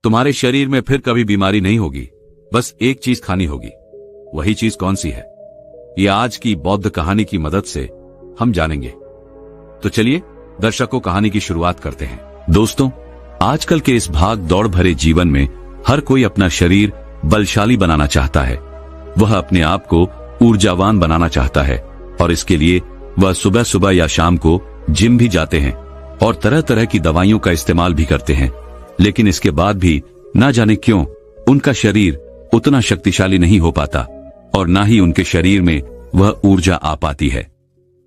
तुम्हारे शरीर में फिर कभी बीमारी नहीं होगी। बस एक चीज खानी होगी। वही चीज कौन सी है, ये आज की बौद्ध कहानी की मदद से हम जानेंगे। तो चलिए दर्शकों, कहानी की शुरुआत करते हैं। दोस्तों, आजकल के इस भाग दौड़ भरे जीवन में हर कोई अपना शरीर बलशाली बनाना चाहता है। वह अपने आप को ऊर्जावान बनाना चाहता है और इसके लिए वह सुबह सुबह या शाम को जिम भी जाते हैं और तरह तरह की दवाइयों का इस्तेमाल भी करते हैं। लेकिन इसके बाद भी ना जाने क्यों उनका शरीर उतना शक्तिशाली नहीं हो पाता और ना ही उनके शरीर में वह ऊर्जा आ पाती है।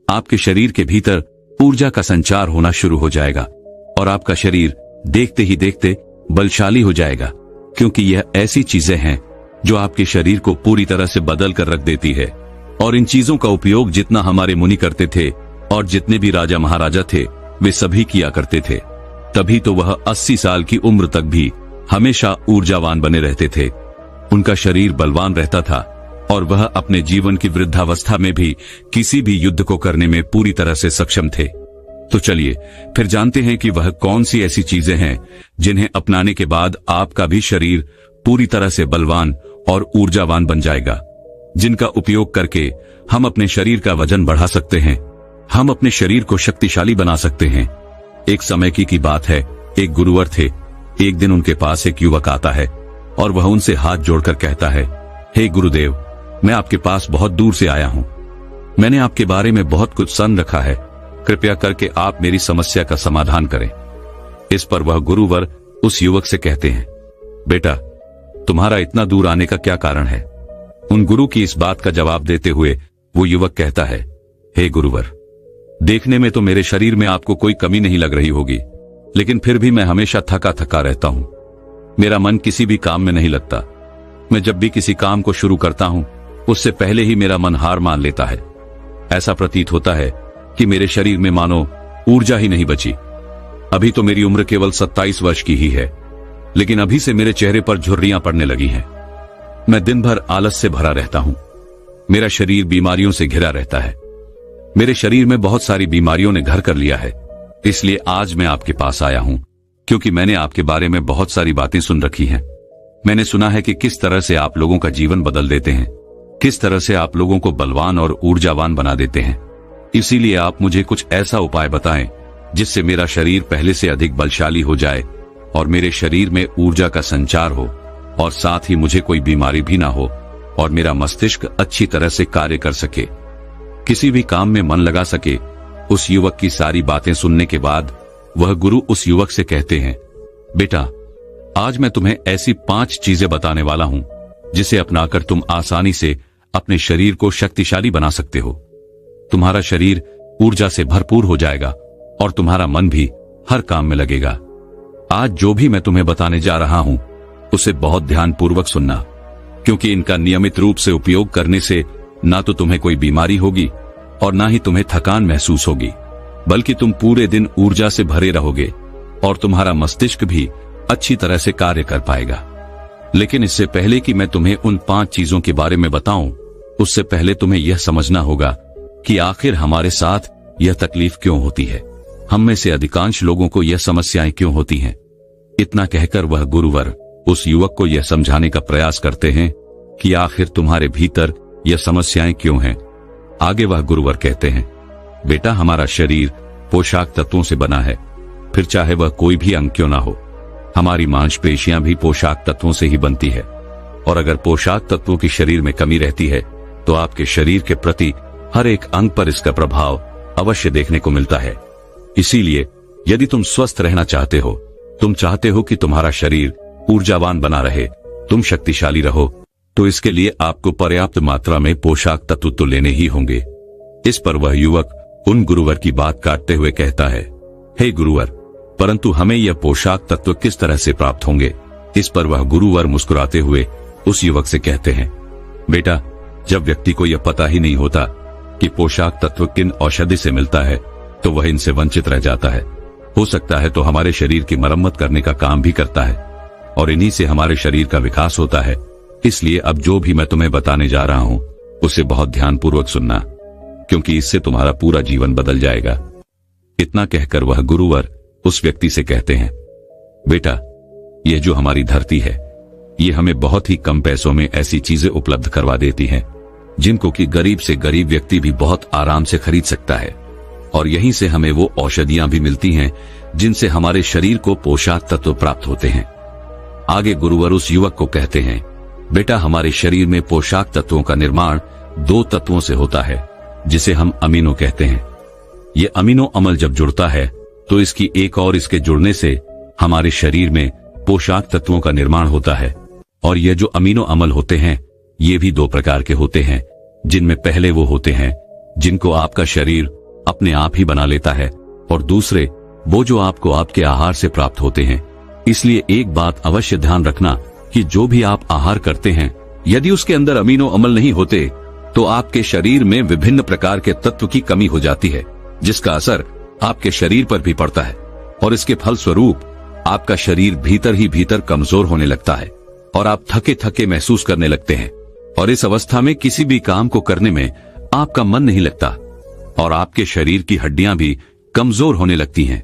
आपके शरीर के भीतर ऊर्जा का संचार होना शुरू हो जाएगा और आपका शरीर देखते ही देखते बलशाली हो जाएगा, क्योंकि यह ऐसी चीजें हैं जो आपके शरीर को पूरी तरह से बदल कर रख देती है। और इन चीजों का उपयोग जितना हमारे मुनि करते थे और जितने भी राजा महाराजा थे वे सभी किया करते थे, तभी तो वह 80 साल की उम्र तक भी हमेशा ऊर्जावान बने रहते थे। उनका शरीर बलवान रहता था और वह अपने जीवन की वृद्धावस्था में भी किसी भी युद्ध को करने में पूरी तरह से सक्षम थे। तो चलिए फिर जानते हैं कि वह कौन सी ऐसी चीजें हैं जिन्हें अपनाने के बाद आपका भी शरीर पूरी तरह से बलवान और ऊर्जावान बन जाएगा, जिनका उपयोग करके हम अपने शरीर का वजन बढ़ा सकते हैं, हम अपने शरीर को शक्तिशाली बना सकते हैं। एक समय की बात है, एक गुरुवर थे। एक दिन उनके पास एक युवक आता है और वह उनसे हाथ जोड़कर कहता है, हे गुरुदेव, मैं आपके पास बहुत दूर से आया हूं। मैंने आपके बारे में बहुत कुछ सुन रखा है, कृपया करके आप मेरी समस्या का समाधान करें। इस पर वह गुरुवर उस युवक से कहते हैं, बेटा, तुम्हारा इतना दूर आने का क्या कारण है? उन गुरु की इस बात का जवाब देते हुए वो युवक कहता है, हे गुरुवर, देखने में तो मेरे शरीर में आपको कोई कमी नहीं लग रही होगी, लेकिन फिर भी मैं हमेशा थका थका रहता हूं। मेरा मन किसी भी काम में नहीं लगता। मैं जब भी किसी काम को शुरू करता हूं उससे पहले ही मेरा मन हार मान लेता है। ऐसा प्रतीत होता है कि मेरे शरीर में मानो ऊर्जा ही नहीं बची। अभी तो मेरी उम्र केवल 27 वर्ष की ही है, लेकिन अभी से मेरे चेहरे पर झुर्रियां पड़ने लगी हैं। मैं दिन भर आलस से भरा रहता हूं। मेरा शरीर बीमारियों से घिरा रहता है। मेरे शरीर में बहुत सारी बीमारियों ने घर कर लिया है। इसलिए आज मैं आपके पास आया हूं, क्योंकि मैंने आपके बारे में बहुत सारी बातें सुन रखी हैं। मैंने सुना है कि किस तरह से आप लोगों का जीवन बदल देते हैं, किस तरह से आप लोगों को बलवान और ऊर्जावान बना देते हैं। इसीलिए आप मुझे कुछ ऐसा उपाय बताएं जिससे मेरा शरीर पहले से अधिक बलशाली हो जाए और मेरे शरीर में ऊर्जा का संचार हो और साथ ही मुझे कोई बीमारी भी ना हो और मेरा मस्तिष्क अच्छी तरह से कार्य कर सके, किसी भी काम में मन लगा सके। उस युवक की सारी बातें सुनने के बाद वह गुरु उस युवक से कहते हैं, बेटा, आज मैं तुम्हें ऐसी 5 चीजें बताने वाला हूं जिसे अपनाकर तुम आसानी से अपने शरीर को शक्तिशाली बना सकते हो। तुम्हारा शरीर ऊर्जा से भरपूर हो जाएगा और तुम्हारा मन भी हर काम में लगेगा। आज जो भी मैं तुम्हें बताने जा रहा हूं उसे बहुत ध्यानपूर्वक सुनना, क्योंकि इनका नियमित रूप से उपयोग करने से ना तो तुम्हें कोई बीमारी होगी और ना ही तुम्हें थकान महसूस होगी, बल्कि तुम पूरे दिन ऊर्जा से भरे रहोगे और तुम्हारा मस्तिष्क भी अच्छी तरह से कार्य कर पाएगा। लेकिन इससे पहले कि मैं तुम्हें उन 5 चीजों के बारे में बताऊं, उससे पहले तुम्हें यह समझना होगा कि आखिर हमारे साथ यह तकलीफ क्यों होती है। हम में से अधिकांश लोगों को यह समस्याएं क्यों होती हैं। इतना कहकर वह गुरुवर उस युवक को यह समझाने का प्रयास करते हैं कि आखिर तुम्हारे भीतर यह समस्याएं क्यों हैं। आगे वह गुरुवर कहते हैं, बेटा, हमारा शरीर पोशाक तत्वों से बना है, फिर चाहे वह कोई भी अंग क्यों ना हो। हमारी मांसपेशियां भी पोशाक तत्वों से ही बनती है और अगर पोशाक तत्वों की शरीर में कमी रहती है तो आपके शरीर के प्रति हर एक अंग पर इसका प्रभाव अवश्य देखने को मिलता है। इसीलिए यदि तुम स्वस्थ रहना चाहते हो, तुम चाहते हो कि तुम्हारा शरीर ऊर्जावान बना रहे, तुम शक्तिशाली रहो, तो इसके लिए आपको पर्याप्त मात्रा में पोशाक तत्व तो लेने ही होंगे। इस पर वह युवक उन गुरुवर की बात काटते हुए कहता है, हे गुरुवर, परंतु हमें यह पोशाक तत्व किस तरह से प्राप्त होंगे? इस पर वह गुरुवर मुस्कुराते हुए उस युवक से कहते हैं, बेटा, जब व्यक्ति को यह पता ही नहीं होता कि पोशाक तत्व किन औषधि से मिलता है तो वह इनसे वंचित रह जाता है। हो सकता है तो हमारे शरीर की मरम्मत करने का काम भी करता है और इन्हीं से हमारे शरीर का विकास होता है। इसलिए अब जो भी मैं तुम्हें बताने जा रहा हूं उसे बहुत ध्यानपूर्वक सुनना, क्योंकि इससे तुम्हारा पूरा जीवन बदल जाएगा। इतना कहकर वह गुरुवर उस व्यक्ति से कहते हैं, बेटा, यह जो हमारी धरती है, ये हमें बहुत ही कम पैसों में ऐसी चीजें उपलब्ध करवा देती हैं जिनको कि गरीब से गरीब व्यक्ति भी बहुत आराम से खरीद सकता है। और यहीं से हमें वो औषधियां भी मिलती हैं जिनसे हमारे शरीर को पोषक तत्व प्राप्त होते हैं। आगे गुरुवर उस युवक को कहते हैं, बेटा, हमारे शरीर में पोषक तत्वों का निर्माण 2 तत्वों से होता है जिसे हम अमीनो कहते हैं। ये अमीनो अम्ल जब जुड़ता है तो इसकी एक और इसके जुड़ने से हमारे शरीर में पोषक तत्वों का निर्माण होता है। और ये जो अमीनो अम्ल होते हैं ये भी 2 प्रकार के होते हैं, जिनमें पहले वो होते हैं जिनको आपका शरीर अपने आप ही बना लेता है, और दूसरे वो जो आपको आपके आहार से प्राप्त होते हैं। इसलिए एक बात अवश्य ध्यान रखना कि जो भी आप आहार करते हैं, यदि उसके अंदर अमीनो अम्ल नहीं होते तो आपके शरीर में विभिन्न प्रकार के तत्व की कमी हो जाती है, जिसका असर आपके शरीर पर भी पड़ता है। और इसके फलस्वरूप आपका शरीर भीतर ही भीतर कमजोर होने लगता है और आप थके थके महसूस करने लगते हैं। और इस अवस्था में किसी भी काम को करने में आपका मन नहीं लगता और आपके शरीर की हड्डियां भी कमजोर होने लगती हैं,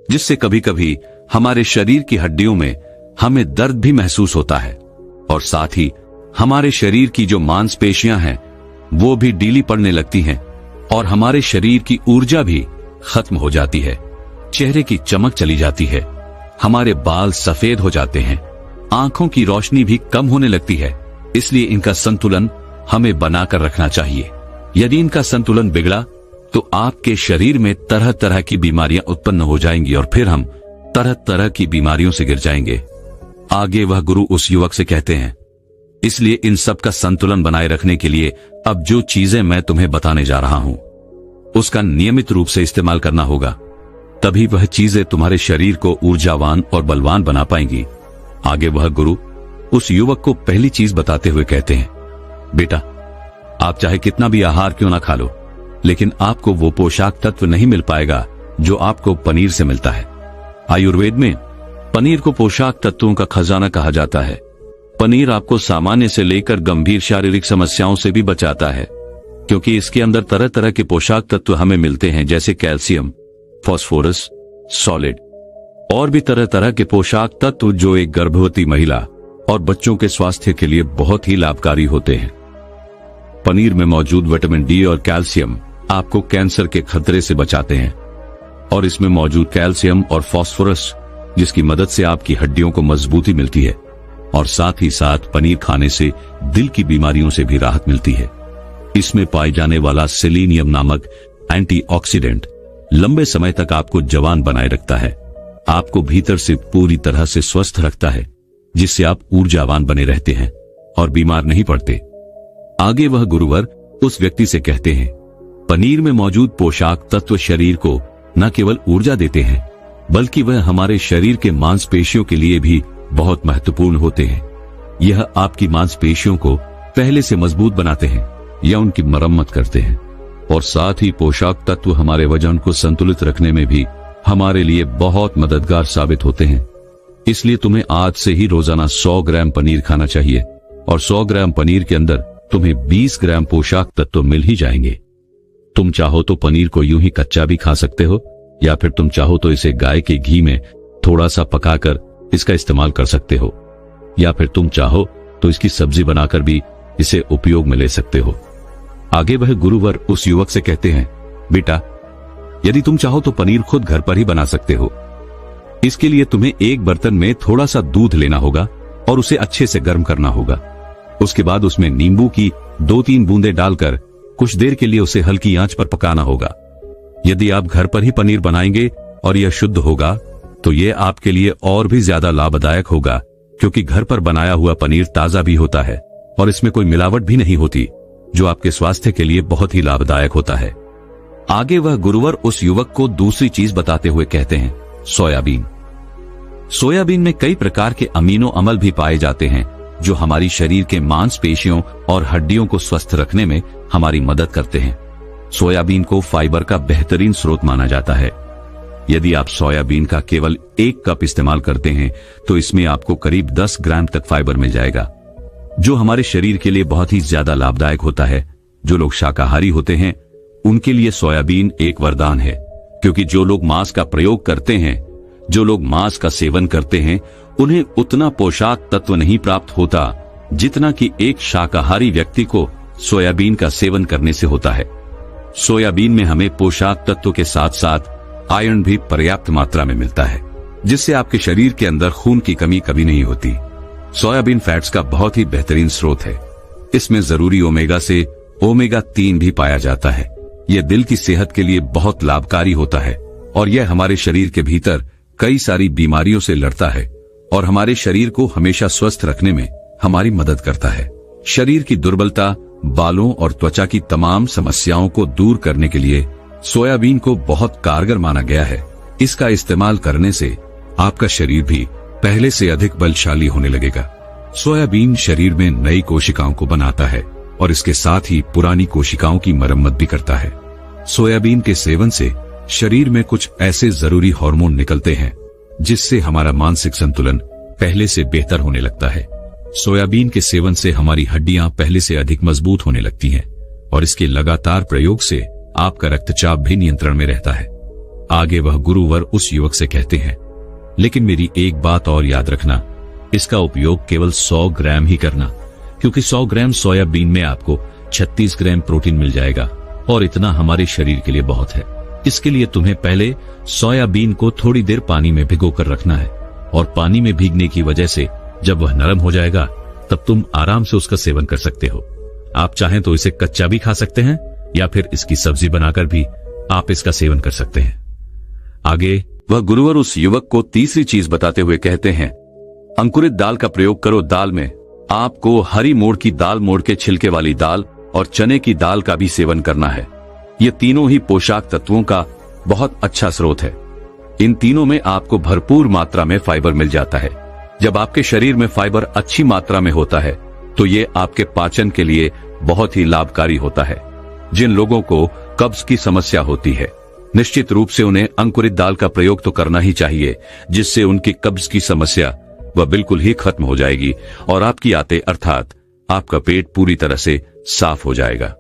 जिससे कभी कभी हमारे शरीर की हड्डियों में हमें दर्द भी महसूस होता है। और साथ ही हमारे शरीर की जो मांसपेशियां हैं वो भी ढीली पड़ने लगती हैं और हमारे शरीर की ऊर्जा भी खत्म हो जाती है। चेहरे की चमक चली जाती है, हमारे बाल सफेद हो जाते हैं, आंखों की रोशनी भी कम होने लगती है। इसलिए इनका संतुलन हमें बनाकर रखना चाहिए। यदि इनका संतुलन बिगड़ा तो आपके शरीर में तरह तरह की बीमारियां उत्पन्न हो जाएंगी और फिर हम तरह तरह की बीमारियों से गिर जाएंगे। आगे वह गुरु उस युवक से कहते हैं, इसलिए इन सब का संतुलन बनाए रखने के लिए अब जो चीजें मैं तुम्हें बताने जा रहा हूं उसका नियमित रूप से इस्तेमाल करना होगा, तभी वह चीजें तुम्हारे शरीर को ऊर्जावान और बलवान बना पाएंगी। आगे वह गुरु उस युवक को पहली चीज बताते हुए कहते हैं, बेटा, आप चाहे कितना भी आहार क्यों ना खा लो, लेकिन आपको वो पोषक तत्व नहीं मिल पाएगा जो आपको पनीर से मिलता है। आयुर्वेद में पनीर को पोषक तत्वों का खजाना कहा जाता है। पनीर आपको सामान्य से लेकर गंभीर शारीरिक समस्याओं से भी बचाता है, क्योंकि इसके अंदर तरह तरह के पोषक तत्व हमें मिलते हैं, जैसे कैल्शियम, फास्फोरस, सॉलिड और भी तरह तरह के पोषक तत्व जो एक गर्भवती महिला और बच्चों के स्वास्थ्य के लिए बहुत ही लाभकारी होते हैं। पनीर में मौजूद विटामिन डी और कैल्शियम आपको कैंसर के खतरे से बचाते हैं, और इसमें मौजूद कैल्शियम और फास्फोरस जिसकी मदद से आपकी हड्डियों को मजबूती मिलती है। और साथ ही साथ पनीर खाने से दिल की बीमारियों से भी राहत मिलती है। इसमें पाए जाने वाला सेलेनियम नामक एंटीऑक्सीडेंट लंबे समय तक आपको जवान बनाए रखता है, आपको भीतर से पूरी तरह से स्वस्थ रखता है, जिससे आप ऊर्जावान बने रहते हैं और बीमार नहीं पड़ते। आगे वह गुरुवर उस व्यक्ति से कहते हैं, पनीर में मौजूद पोषक तत्व शरीर को न केवल ऊर्जा देते हैं बल्कि वह हमारे शरीर के मांसपेशियों के लिए भी बहुत महत्वपूर्ण होते हैं। यह आपकी मांसपेशियों को पहले से मजबूत बनाते हैं या उनकी मरम्मत करते हैं, और साथ ही पोषक तत्व हमारे वजन को संतुलित रखने में भी हमारे लिए बहुत मददगार साबित होते हैं। इसलिए तुम्हें आज से ही रोजाना 100 ग्राम पनीर खाना चाहिए, और 100 ग्राम पनीर के अंदर तुम्हें 20 ग्राम पोषक तत्व मिल ही जाएंगे। तुम चाहो तो पनीर को यूं ही कच्चा भी खा सकते हो, या फिर तुम चाहो तो इसे गाय के घी में थोड़ा सा पकाकर इसका इस्तेमाल कर सकते हो, या फिर तुम चाहो तो इसकी सब्जी बनाकर भी इसे उपयोग में ले सकते हो। आगे वह गुरुवर उस युवक से कहते हैं, बेटा, यदि तुम चाहो तो पनीर खुद घर पर ही बना सकते हो। इसके लिए तुम्हें एक बर्तन में थोड़ा सा दूध लेना होगा और उसे अच्छे से गर्म करना होगा। उसके बाद उसमें नींबू की 2-3 बूंदें डालकर कुछ देर के लिए उसे हल्की आंच पर पकाना होगा। यदि आप घर पर ही पनीर बनाएंगे और यह शुद्ध होगा तो यह आपके लिए और भी ज्यादा लाभदायक होगा, क्योंकि घर पर बनाया हुआ पनीर ताजा भी होता है और इसमें कोई मिलावट भी नहीं होती, जो आपके स्वास्थ्य के लिए बहुत ही लाभदायक होता है। आगे वह गुरुवर उस युवक को दूसरी चीज बताते हुए कहते हैं, सोयाबीन। सोयाबीन में कई प्रकार के अमीनो अम्ल भी पाए जाते हैं जो हमारी शरीर के मांसपेशियों और हड्डियों को स्वस्थ रखने में हमारी मदद करते हैं। सोयाबीन को फाइबर का बेहतरीन स्रोत माना जाता है। यदि आप सोयाबीन का केवल 1 कप इस्तेमाल करते हैं तो इसमें आपको करीब 10 ग्राम तक फाइबर मिल जाएगा, जो हमारे शरीर के लिए बहुत ही ज्यादा लाभदायक होता है। जो लोग शाकाहारी होते हैं उनके लिए सोयाबीन एक वरदान है, क्योंकि जो लोग मांस का प्रयोग करते हैं, जो लोग मांस का सेवन करते हैं उन्हें उतना पोषक तत्व नहीं प्राप्त होता जितना कि एक शाकाहारी व्यक्ति को सोयाबीन का सेवन करने से होता है। सोयाबीन में हमें पोषक तत्व के साथ साथ आयरन भी पर्याप्त मात्रा में मिलता है, जिससे आपके शरीर के अंदर खून की कमी कभी नहीं होती। सोयाबीन फैट्स का बहुत ही बेहतरीन स्रोत है। इसमें जरूरी ओमेगा से ओमेगा 3 भी पाया जाता है। यह दिल की सेहत के लिए बहुत लाभकारी होता है और यह हमारे शरीर के भीतर कई सारी बीमारियों से लड़ता है और हमारे शरीर को हमेशा स्वस्थ रखने में हमारी मदद करता है। शरीर की दुर्बलता, बालों और त्वचा की तमाम समस्याओं को दूर करने के लिए सोयाबीन को बहुत कारगर माना गया है। इसका इस्तेमाल करने से आपका शरीर भी पहले से अधिक बलशाली होने लगेगा। सोयाबीन शरीर में नई कोशिकाओं को बनाता है और इसके साथ ही पुरानी कोशिकाओं की मरम्मत भी करता है। सोयाबीन के सेवन से शरीर में कुछ ऐसे जरूरी हार्मोन निकलते हैं जिससे हमारा मानसिक संतुलन पहले से बेहतर होने लगता है। सोयाबीन के सेवन से हमारी हड्डियां पहले से अधिक मजबूत होने लगती हैं और इसके लगातार प्रयोग से आपका रक्तचाप भी नियंत्रण में रहता है। आगे वह गुरुवर उस युवक से कहते हैं, लेकिन मेरी एक बात और याद रखना, इसका उपयोग केवल 100 ग्राम ही करना, क्योंकि 100 ग्राम सोयाबीन में आपको 36 ग्राम प्रोटीन मिल जाएगा और इतना हमारे शरीर के लिए बहुत है। इसके लिए तुम्हें पहले सोयाबीन को थोड़ी देर पानी में भिगोकर रखना है और पानी में भीगने की वजह से जब वह नरम हो जाएगा तब तुम आराम से उसका सेवन कर सकते हो। आप चाहें तो इसे कच्चा भी खा सकते हैं या फिर इसकी सब्जी बनाकर भी आप इसका सेवन कर सकते हैं। आगे वह गुरुवर उस युवक को तीसरी चीज बताते हुए कहते हैं, अंकुरित दाल का प्रयोग करो। दाल में आपको हरी मूंग की दाल, मूंग के छिलके वाली दाल और चने की दाल का भी सेवन करना है। ये तीनों ही पोषक तत्वों का बहुत अच्छा स्रोत है। इन तीनों में आपको भरपूर मात्रा में फाइबर मिल जाता है। जब आपके शरीर में फाइबर अच्छी मात्रा में होता है तो ये आपके पाचन के लिए बहुत ही लाभकारी होता है। जिन लोगों को कब्ज की समस्या होती है, निश्चित रूप से उन्हें अंकुरित दाल का प्रयोग तो करना ही चाहिए, जिससे उनकी कब्ज की समस्या वह बिल्कुल ही खत्म हो जाएगी और आपकी आते अर्थात आपका पेट पूरी तरह से साफ हो जाएगा।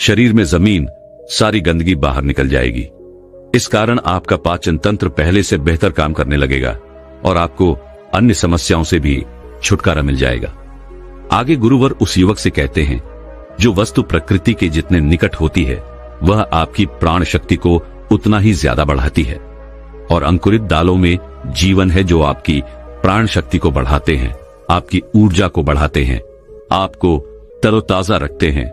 शरीर में जमीन सारी गंदगी बाहर निकल जाएगी। इस कारण आपका पाचन तंत्र पहले से बेहतर काम करने लगेगा और आपको अन्य समस्याओं से भी छुटकारा मिल जाएगा। आगे गुरुवर उस युवक से कहते हैं, जो वस्तु प्रकृति के जितने निकट होती है वह आपकी प्राण शक्ति को उतना ही ज्यादा बढ़ाती है और अंकुरित दालों में जीवन है जो आपकी प्राण शक्ति को बढ़ाते हैं, आपकी ऊर्जा को बढ़ाते हैं, आपको तरोताजा रखते हैं।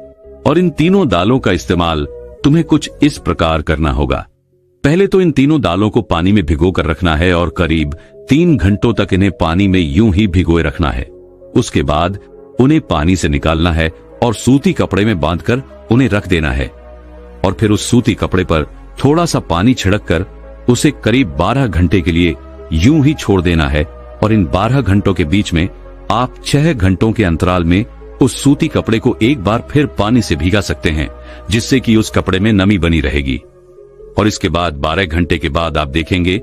और इन तीनों दालों का इस्तेमाल तुम्हें कुछ इस प्रकार करना होगा। पहले तो इन तीनों दालों को पानी में भिगो कर रखना है और करीब 3 घंटों तक इन्हें पानी में यूं ही भिगोए रखना है। उसके बाद उन्हें पानी से निकालना है और सूती कपड़े में बांधकर उन्हें रख देना है और फिर उस सूती कपड़े पर थोड़ा सा पानी छिड़क कर उसे करीब 12 घंटे के लिए यूं ही छोड़ देना है। और इन 12 घंटों के बीच में आप 6 घंटों के अंतराल में उस सूती कपड़े को एक बार फिर पानी से भीगा सकते हैं, जिससे कि उस कपड़े में नमी बनी रहेगी। और इसके बाद 12 घंटे के बाद आप देखेंगे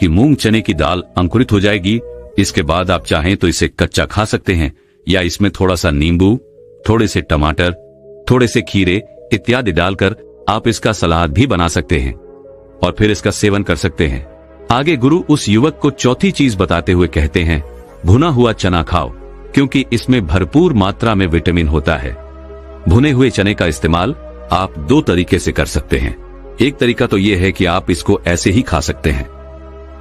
कि मूंग चने की दाल अंकुरित हो जाएगी। इसके बाद आप चाहें तो इसे कच्चा खा सकते हैं या इसमें थोड़ा सा नींबू, थोड़े से टमाटर, थोड़े से खीरे इत्यादि डालकर आप इसका सलाद भी बना सकते हैं और फिर इसका सेवन कर सकते हैं। आगे गुरु उस युवक को चौथी चीज बताते हुए कहते हैं, भुना हुआ चना खाओ, क्योंकि इसमें भरपूर मात्रा में विटामिन होता है। भुने हुए चने का इस्तेमाल आप 2 तरीके से कर सकते हैं। एक तरीका तो यह है कि आप इसको ऐसे ही खा सकते हैं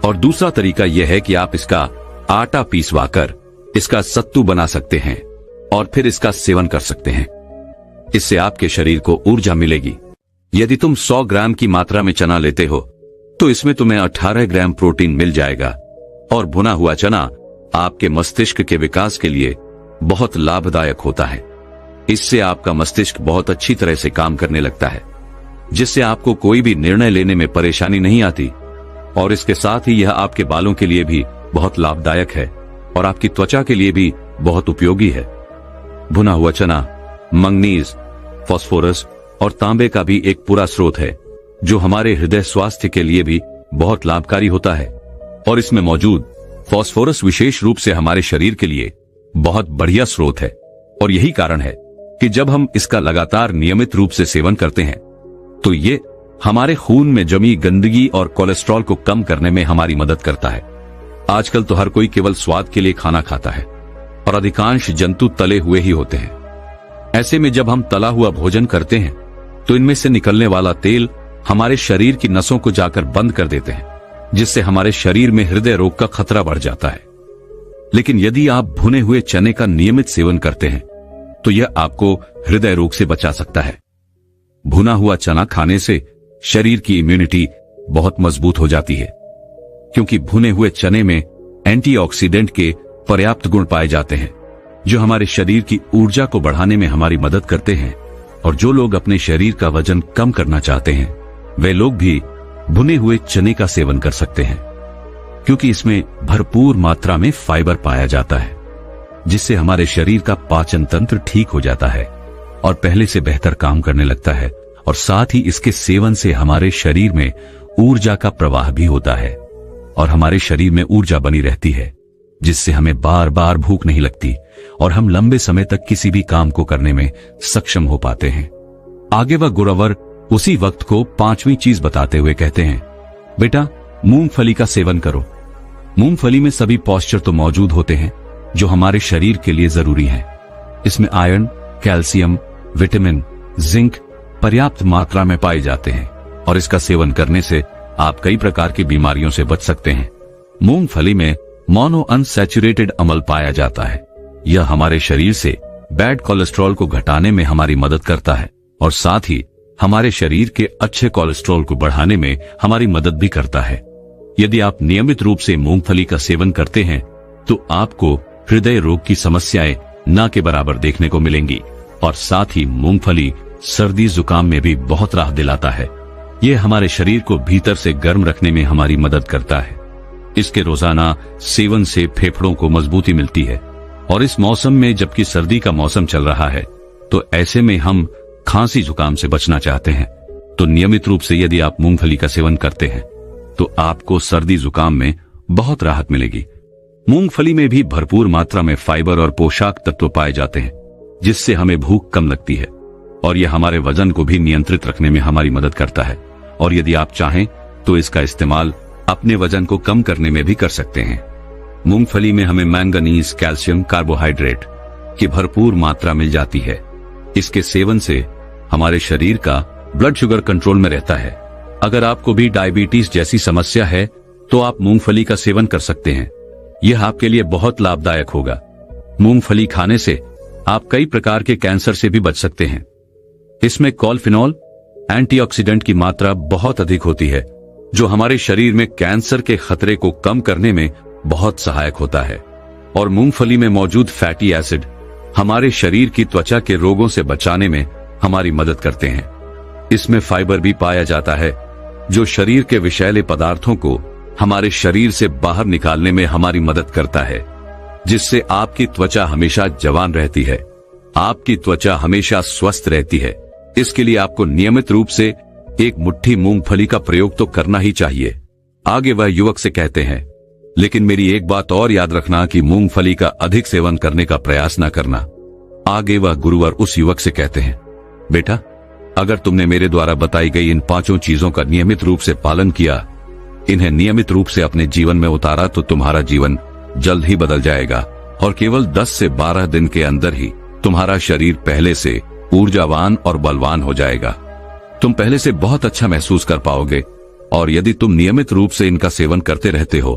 और दूसरा तरीका यह है कि आप इसका आटा पीसवाकर इसका सत्तू बना सकते हैं और फिर इसका सेवन कर सकते हैं। इससे आपके शरीर को ऊर्जा मिलेगी। यदि तुम 100 ग्राम की मात्रा में चना लेते हो तो इसमें तुम्हें 18 ग्राम प्रोटीन मिल जाएगा और भुना हुआ चना आपके मस्तिष्क के विकास के लिए बहुत लाभदायक होता है। इससे आपका मस्तिष्क बहुत अच्छी तरह से काम करने लगता है, जिससे आपको कोई भी निर्णय लेने में परेशानी नहीं आती। और इसके साथ ही यह आपके बालों के लिए भी बहुत लाभदायक है और आपकी त्वचा के लिए भी बहुत उपयोगी है। भुना हुआ चना मैंगनीज, फास्फोरस और तांबे का भी एक पूरा स्रोत है, जो हमारे हृदय स्वास्थ्य के लिए भी बहुत लाभकारी होता है। और इसमें मौजूद फास्फोरस विशेष रूप से हमारे शरीर के लिए बहुत बढ़िया स्रोत है। और यही कारण है कि जब हम इसका लगातार नियमित रूप से सेवन करते हैं तो ये हमारे खून में जमी गंदगी और कोलेस्ट्रॉल को कम करने में हमारी मदद करता है। आजकल तो हर कोई केवल स्वाद के लिए खाना खाता है और अधिकांश जंतु तले हुए ही होते हैं। ऐसे में जब हम तला हुआ भोजन करते हैं तो इनमें से निकलने वाला तेल हमारे शरीर की नसों को जाकर बंद कर देते हैं, जिससे हमारे शरीर में हृदय रोग का खतरा बढ़ जाता है। लेकिन यदि आप भुने हुए चने का नियमित सेवन करते हैं तो यह आपको हृदय रोग से बचा सकता है। भुना हुआ चना खाने से शरीर की इम्यूनिटी बहुत मजबूत हो जाती है, क्योंकि भुने हुए चने में एंटीऑक्सीडेंट के पर्याप्त गुण पाए जाते हैं जो हमारे शरीर की ऊर्जा को बढ़ाने में हमारी मदद करते हैं। और जो लोग अपने शरीर का वजन कम करना चाहते हैं वे लोग भी भुने हुए चने का सेवन कर सकते हैं, क्योंकि इसमें भरपूर मात्रा में फाइबर पाया जाता है, जिससे हमारे शरीर का पाचन तंत्र ठीक हो जाता है और पहले से बेहतर काम करने लगता है। और साथ ही इसके सेवन से हमारे शरीर में ऊर्जा का प्रवाह भी होता है और हमारे शरीर में ऊर्जा बनी रहती है, जिससे हमें बार बार भूख नहीं लगती और हम लंबे समय तक किसी भी काम को करने में सक्षम हो पाते हैं। आगे वह गुरुवर उसी वक्त को पांचवी चीज बताते हुए कहते हैं, बेटा मूंगफली का सेवन करो। मूंगफली में सभी पॉस्चर तो मौजूद होते हैं जो हमारे शरीर के लिए जरूरी हैं। इसमें आयरन, कैल्शियम, विटामिन, जिंक पर्याप्त मात्रा में पाए जाते हैं और इसका सेवन करने से आप कई प्रकार की बीमारियों से बच सकते हैं। मूंगफली में मोनो अनसैचुरेटेड अम्ल पाया जाता है। यह हमारे शरीर से बैड कोलेस्ट्रॉल को घटाने में हमारी मदद करता है और साथ ही हमारे शरीर के अच्छे कोलेस्ट्रॉल को बढ़ाने में हमारी मदद भी करता है। यदि आप नियमित रूप से मूंगफली का सेवन करते हैं तो आपको हृदय रोग की समस्याएं न के बराबर देखने को मिलेंगी और साथ ही मूंगफली सर्दी जुकाम में भी बहुत राहत दिलाता है। यह हमारे शरीर को भीतर से गर्म रखने में हमारी मदद करता है। इसके रोजाना सेवन से फेफड़ों को मजबूती मिलती है और इस मौसम में, जबकि सर्दी का मौसम चल रहा है, तो ऐसे में हम खांसी जुकाम से बचना चाहते हैं तो नियमित रूप से यदि आप मूंगफली का सेवन करते हैं तो आपको सर्दी जुकाम में बहुत राहत मिलेगी। मूंगफली में भी भरपूर मात्रा में फाइबर और पोषक तत्व पाए जाते हैं, जिससे हमें भूख कम लगती है और यह हमारे वजन को भी नियंत्रित रखने में हमारी मदद करता है। और यदि आप चाहें तो इसका इस्तेमाल अपने वजन को कम करने में भी कर सकते हैं। मूंगफली में हमें मैंगनीज, कैल्शियम, कार्बोहाइड्रेट की भरपूर मात्रा मिल जाती है। इसके सेवन से हमारे शरीर का ब्लड शुगर कंट्रोल में रहता है। अगर आपको भी डायबिटीज जैसी समस्या है तो आप मूंगफली का सेवन कर सकते हैं। यह आपके लिए बहुत लाभदायक होगा। मूंगफली खाने से आप कई प्रकार के कैंसर से भी बच सकते हैं। इसमें कॉलफिनॉल एंटीऑक्सीडेंट की मात्रा बहुत अधिक होती है, जो हमारे शरीर में कैंसर के खतरे को कम करने में बहुत सहायक होता है। और मूंगफली में मौजूद फैटी एसिड हमारे शरीर की त्वचा के रोगों से बचाने में हमारी मदद करते हैं। इसमें फाइबर भी पाया जाता है, जो शरीर के विषैले पदार्थों को हमारे शरीर से बाहर निकालने में हमारी मदद करता है, जिससे आपकी त्वचा हमेशा जवान रहती है, आपकी त्वचा हमेशा स्वस्थ रहती है। इसके लिए आपको नियमित रूप से एक मुट्ठी मूंगफली का प्रयोग तो करना ही चाहिए। आगे वह युवक से कहते हैं, लेकिन मेरी एक बात और याद रखना कि मूंगफली का अधिक सेवन करने का प्रयास न करना। आगे वह गुरुवर उस युवक से कहते हैं, बेटा अगर तुमने मेरे द्वारा बताई गई इन पांचों चीजों का नियमित रूप से पालन किया, इन्हें नियमित रूप से अपने जीवन में उतारा, तो तुम्हारा जीवन जल्द ही बदल जाएगा और केवल 10 से 12 दिन के अंदर ही तुम्हारा शरीर पहले से ऊर्जावान और बलवान हो जाएगा। तुम पहले से बहुत अच्छा महसूस कर पाओगे और यदि तुम नियमित रूप से इनका सेवन करते रहते हो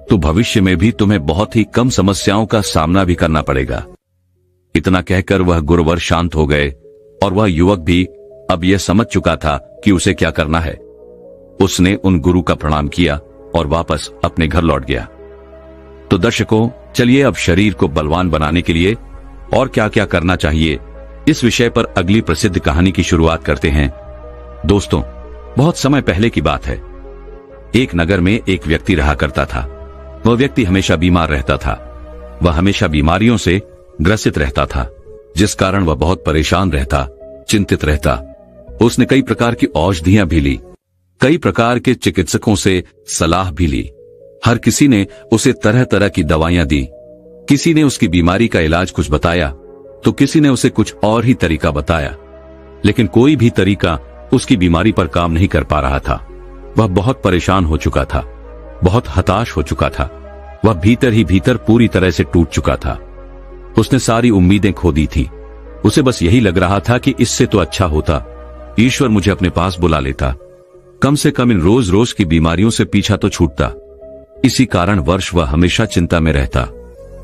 तो भविष्य में भी तुम्हें बहुत ही कम समस्याओं का सामना भी करना पड़ेगा। इतना कहकर वह गुरुवर शांत हो गए और वह युवक भी अब यह समझ चुका था कि उसे क्या करना है। उसने उन गुरु का प्रणाम किया और वापस अपने घर लौट गया। तो दर्शकों, चलिए अब शरीर को बलवान बनाने के लिए और क्या क्या करना चाहिए, इस विषय पर अगली प्रसिद्ध कहानी की शुरुआत करते हैं। दोस्तों, बहुत समय पहले की बात है। एक नगर में एक व्यक्ति रहा करता था। वह व्यक्ति हमेशा बीमार रहता था। वह हमेशा बीमारियों से ग्रसित रहता था, जिस कारण वह बहुत परेशान रहता, चिंतित रहता। उसने कई प्रकार की औषधियां भी ली, कई प्रकार के चिकित्सकों से सलाह भी ली। हर किसी ने उसे तरह तरह की दवाइयां दी। किसी ने उसकी बीमारी का इलाज कुछ बताया तो किसी ने उसे कुछ और ही तरीका बताया, लेकिन कोई भी तरीका उसकी बीमारी पर काम नहीं कर पा रहा था। वह बहुत परेशान हो चुका था, बहुत हताश हो चुका था। वह भीतर ही भीतर पूरी तरह से टूट चुका था। उसने सारी उम्मीदें खो दी थी। उसे बस यही लग रहा था कि इससे तो अच्छा होता ईश्वर मुझे अपने पास बुला लेता, कम से कम इन रोज रोज की बीमारियों से पीछा तो छूटता। इसी कारण वर्ष वह हमेशा चिंता में रहता,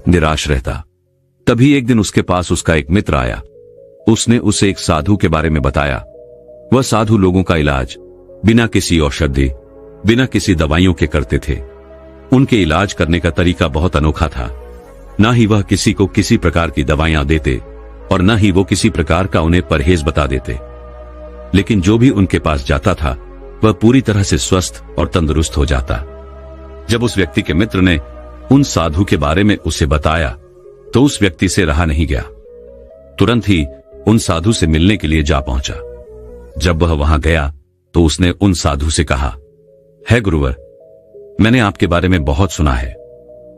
निराश रहता। तभी एक दिन उसके पास उसका एक मित्र आया। उसने उसे एक साधु के बारे में बताया। वह साधु लोगों का इलाज बिना किसी औषधि, बिना किसी दवाइयों के करते थे। उनके इलाज करने का तरीका बहुत अनोखा था। ना ही वह किसी को किसी प्रकार की दवाइयां देते और न ही वो किसी प्रकार का उन्हें परहेज बता देते, लेकिन जो भी उनके पास जाता था वह पूरी तरह से स्वस्थ और तंदुरुस्त हो जाता। जब उस व्यक्ति के मित्र ने उन साधु के बारे में उसे बताया तो उस व्यक्ति से रहा नहीं गया। तुरंत ही उन साधु से मिलने के लिए जा पहुंचा। जब वह वहां गया तो उसने उन साधु से कहा, है गुरुवर, मैंने आपके बारे में बहुत सुना है।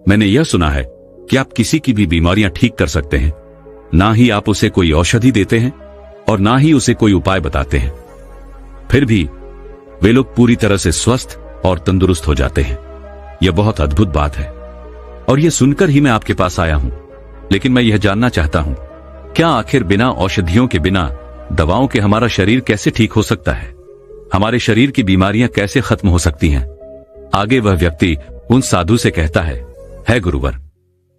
मैंने यह सुना है कि आप किसी की भी बीमारियां ठीक कर सकते हैं। ना ही आप उसे कोई औषधि देते हैं और ना ही उसे कोई उपाय बताते हैं, फिर भी वे लोग पूरी तरह से स्वस्थ और तंदुरुस्त हो जाते हैं। यह बहुत अद्भुत बात है और यह सुनकर ही मैं आपके पास आया हूं। लेकिन मैं यह जानना चाहता हूं, क्या आखिर बिना औषधियों के, बिना दवाओं के हमारा शरीर कैसे ठीक हो सकता है? हमारे शरीर की बीमारियां कैसे खत्म हो सकती हैं? आगे वह व्यक्ति उन साधु से कहता है गुरुवर,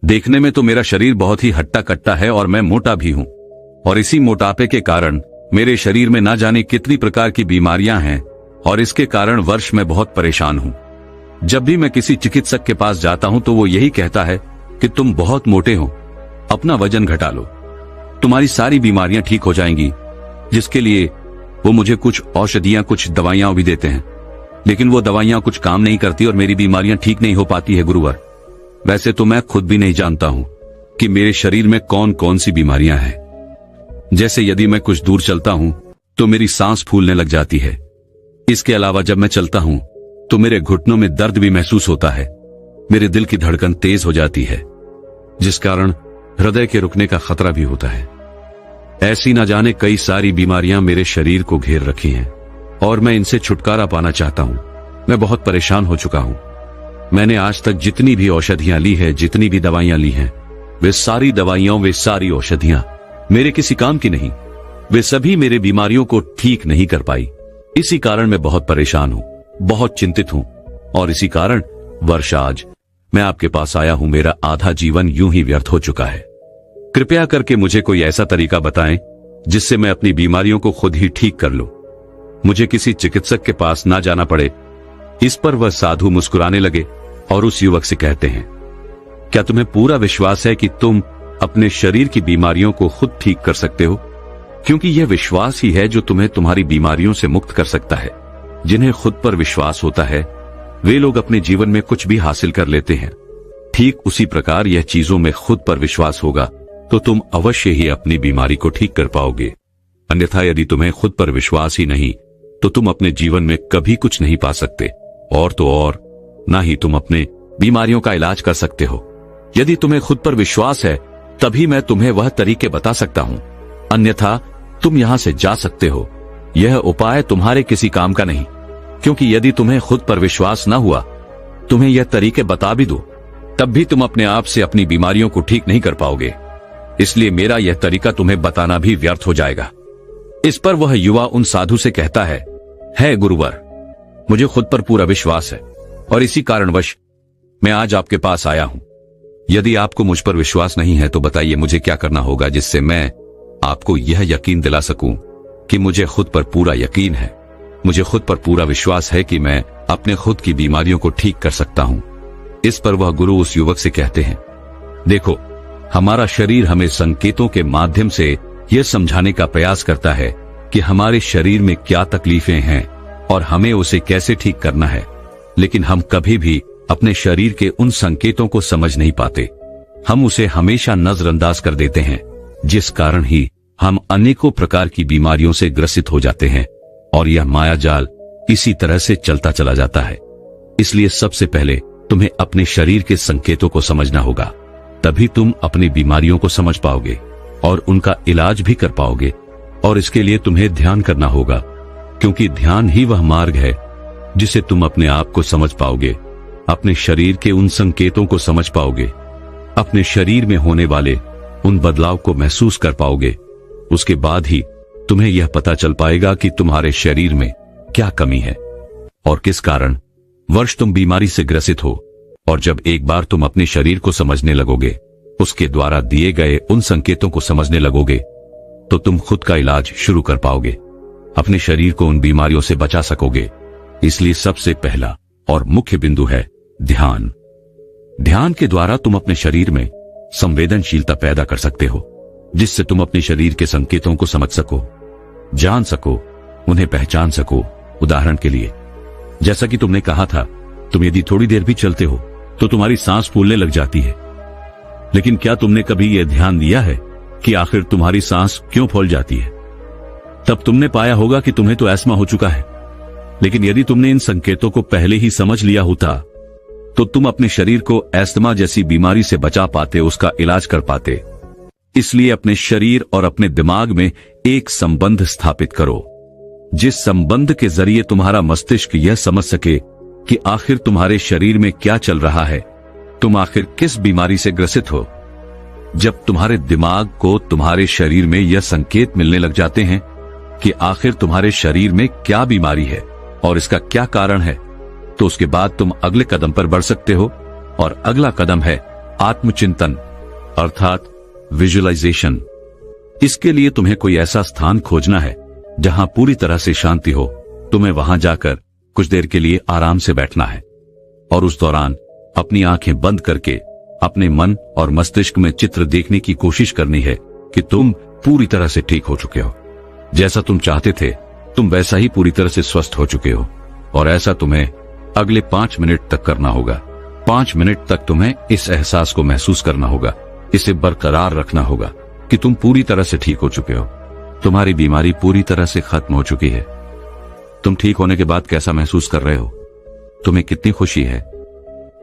देखने में तो मेरा शरीर बहुत ही हट्टा कट्टा है और मैं मोटा भी हूं, और इसी मोटापे के कारण मेरे शरीर में ना जाने कितनी प्रकार की बीमारियां हैं और इसके कारण वर्ष में बहुत परेशान हूं। जब भी मैं किसी चिकित्सक के पास जाता हूं तो वो यही कहता है कि तुम बहुत मोटे हो, अपना वजन घटा लो, तुम्हारी सारी बीमारियां ठीक हो जाएंगी। जिसके लिए वो मुझे कुछ औषधियां, कुछ दवाइयां भी देते हैं, लेकिन वो दवाइयां कुछ काम नहीं करती और मेरी बीमारियां ठीक नहीं हो पाती है गुरुवर। वैसे तो मैं खुद भी नहीं जानता हूं कि मेरे शरीर में कौन कौन सी बीमारियां हैं। जैसे यदि मैं कुछ दूर चलता हूं तो मेरी सांस फूलने लग जाती है। इसके अलावा जब मैं चलता हूं तो मेरे घुटनों में दर्द भी महसूस होता है। मेरे दिल की धड़कन तेज हो जाती है, जिस कारण हृदय के रुकने का खतरा भी होता है। ऐसी न जाने कई सारी बीमारियां मेरे शरीर को घेर रखी हैं और मैं इनसे छुटकारा पाना चाहता हूं। मैं बहुत परेशान हो चुका हूं। मैंने आज तक जितनी भी औषधियां ली है, जितनी भी दवाइयां ली हैं, वे सारी दवाइयां, वे सारी औषधियां मेरे किसी काम की नहीं। वे सभी मेरे बीमारियों को ठीक नहीं कर पाई। इसी कारण मैं बहुत परेशान हूं, बहुत चिंतित हूं और इसी कारण वर्ष आज मैं आपके पास आया हूं। मेरा आधा जीवन यूं ही व्यर्थ हो चुका है। कृपया करके मुझे कोई ऐसा तरीका बताएं जिससे मैं अपनी बीमारियों को खुद ही ठीक कर लूं, मुझे किसी चिकित्सक के पास ना जाना पड़े। इस पर वह साधु मुस्कुराने लगे और उस युवक से कहते हैं, क्या तुम्हें पूरा विश्वास है कि तुम अपने शरीर की बीमारियों को खुद ठीक कर सकते हो? क्योंकि यह विश्वास ही है जो तुम्हें तुम्हारी बीमारियों से मुक्त कर सकता है। जिन्हें खुद पर विश्वास होता है वे लोग अपने जीवन में कुछ भी हासिल कर लेते हैं। ठीक उसी प्रकार यह चीजों में खुद पर विश्वास होगा तो तुम अवश्य ही अपनी बीमारी को ठीक कर पाओगे। अन्यथा यदि तुम्हें खुद पर विश्वास ही नहीं तो तुम अपने जीवन में कभी कुछ नहीं पा सकते, और तो और ना ही तुम अपने बीमारियों का इलाज कर सकते हो। यदि तुम्हें खुद पर विश्वास है तभी मैं तुम्हें वह तरीके बता सकता हूं, अन्यथा तुम यहां से जा सकते हो। यह उपाय तुम्हारे किसी काम का नहीं, क्योंकि यदि तुम्हें खुद पर विश्वास न हुआ, तुम्हें यह तरीके बता भी दो, तब भी तुम अपने आप से अपनी बीमारियों को ठीक नहीं कर पाओगे। इसलिए मेरा यह तरीका तुम्हें बताना भी व्यर्थ हो जाएगा। इस पर वह युवा उन साधु से कहता है गुरुवर, मुझे खुद पर पूरा विश्वास है और इसी कारणवश मैं आज आपके पास आया हूं। यदि आपको मुझ पर विश्वास नहीं है तो बताइए मुझे क्या करना होगा जिससे मैं आपको यह यकीन दिला सकूं कि मुझे खुद पर पूरा यकीन है, मुझे खुद पर पूरा विश्वास है कि मैं अपने खुद की बीमारियों को ठीक कर सकता हूं। इस पर वह गुरु उस युवक से कहते हैं, देखो, हमारा शरीर हमें संकेतों के माध्यम से यह समझाने का प्रयास करता है कि हमारे शरीर में क्या तकलीफें हैं और हमें उसे कैसे ठीक करना है, लेकिन हम कभी भी अपने शरीर के उन संकेतों को समझ नहीं पाते। हम उसे हमेशा नजरअंदाज कर देते हैं, जिस कारण ही हम अनेकों प्रकार की बीमारियों से ग्रसित हो जाते हैं और यह मायाजाल इसी तरह से चलता चला जाता है। इसलिए सबसे पहले तुम्हें अपने शरीर के संकेतों को समझना होगा, तभी तुम अपनी बीमारियों को समझ पाओगे और उनका इलाज भी कर पाओगे। और इसके लिए तुम्हें ध्यान करना होगा। क्योंकि ध्यान ही वह मार्ग है जिसे तुम अपने आप को समझ पाओगे, अपने शरीर के उन संकेतों को समझ पाओगे, अपने शरीर में होने वाले उन बदलाव को महसूस कर पाओगे। उसके बाद ही तुम्हें यह पता चल पाएगा कि तुम्हारे शरीर में क्या कमी है और किस कारण वर्ष तुम बीमारी से ग्रसित हो। और जब एक बार तुम अपने शरीर को समझने लगोगे, उसके द्वारा दिए गए उन संकेतों को समझने लगोगे, तो तुम खुद का इलाज शुरू कर पाओगे, अपने शरीर को उन बीमारियों से बचा सकोगे। इसलिए सबसे पहला और मुख्य बिंदु है ध्यान। ध्यान के द्वारा तुम अपने शरीर में संवेदनशीलता पैदा कर सकते हो, जिससे तुम अपने शरीर के संकेतों को समझ सको, जान सको, उन्हें पहचान सको। उदाहरण के लिए, जैसा कि तुमने कहा था, तुम यदि थोड़ी देर भी चलते हो तो तुम्हारी सांस फूलने लग जाती है। लेकिन क्या तुमने कभी यह ध्यान दिया है कि आखिर तुम्हारी सांस क्यों फूल जाती है? तब तुमने पाया होगा कि तुम्हें तो एस्मा हो चुका है। लेकिन यदि तुमने इन संकेतों को पहले ही समझ लिया होता तो तुम अपने शरीर को एस्थमा जैसी बीमारी से बचा पाते, उसका इलाज कर पाते। इसलिए अपने शरीर और अपने दिमाग में एक संबंध स्थापित करो, जिस संबंध के जरिए तुम्हारा मस्तिष्क यह समझ सके कि आखिर तुम्हारे शरीर में क्या चल रहा है, तुम आखिर किस बीमारी से ग्रसित हो। जब तुम्हारे दिमाग को तुम्हारे शरीर में यह संकेत मिलने लग जाते हैं कि आखिर तुम्हारे शरीर में क्या बीमारी है और इसका क्या कारण है, तो उसके बाद तुम अगले कदम पर बढ़ सकते हो। और अगला कदम है आत्मचिंतन, अर्थात विजुअलाइजेशन। इसके लिए तुम्हें कोई ऐसा स्थान खोजना है जहां पूरी तरह से शांति हो। तुम्हें वहां जाकर कुछ देर के लिए आराम से बैठना है और उस दौरान अपनी आंखें बंद करके अपने मन और मस्तिष्क में चित्र देखने की कोशिश करनी है कि तुम पूरी तरह से ठीक हो चुके हो, जैसा तुम चाहते थे तुम वैसा ही पूरी तरह से स्वस्थ हो चुके हो। और ऐसा तुम्हें अगले 5 मिनट तक करना होगा। 5 मिनट तक तुम्हें इस एहसास को महसूस करना होगा, इसे बरकरार रखना होगा कि तुम पूरी तरह से ठीक हो चुके हो, तुम्हारी बीमारी पूरी तरह से खत्म हो चुकी है। तुम ठीक होने के बाद कैसा महसूस कर रहे हो? तुम्हें कितनी खुशी है?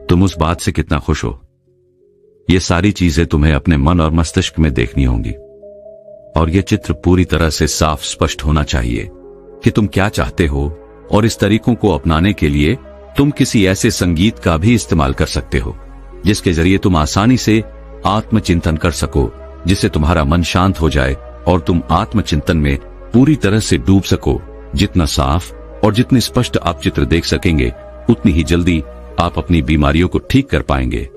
तुम उस बात से कितना खुश हो? ये सारी चीजें तुम्हें अपने मन और मस्तिष्क में देखनी होंगी। और यह चित्र पूरी तरह से साफ स्पष्ट होना चाहिए कि तुम क्या चाहते हो। और इस तरीकों को अपनाने के लिए तुम किसी ऐसे संगीत का भी इस्तेमाल कर सकते हो जिसके जरिए तुम आसानी से आत्मचिंतन कर सको, जिससे तुम्हारा मन शांत हो जाए और तुम आत्मचिंतन में पूरी तरह से डूब सको। जितना साफ और जितनी स्पष्ट आप चित्र देख सकेंगे, उतनी ही जल्दी आप अपनी बीमारियों को ठीक कर पाएंगे।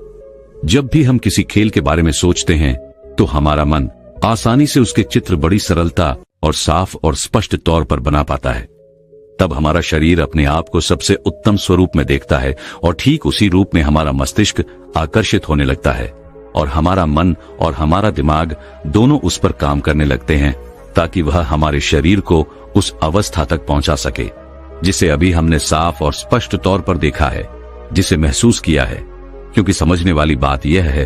जब भी हम किसी खेल के बारे में सोचते हैं तो हमारा मन आसानी से उसके चित्र बड़ी सरलता और साफ और स्पष्ट तौर पर बना पाता है। तब हमारा शरीर अपने आप को सबसे उत्तम स्वरूप में देखता है और ठीक उसी रूप में हमारा मस्तिष्क आकर्षित होने लगता है और हमारा मन और हमारा दिमाग दोनों उस पर काम करने लगते हैं ताकि वह हमारे शरीर को उस अवस्था तक पहुंचा सके जिसे अभी हमने साफ और स्पष्ट तौर पर देखा है, जिसे महसूस किया है। क्योंकि समझने वाली बात यह है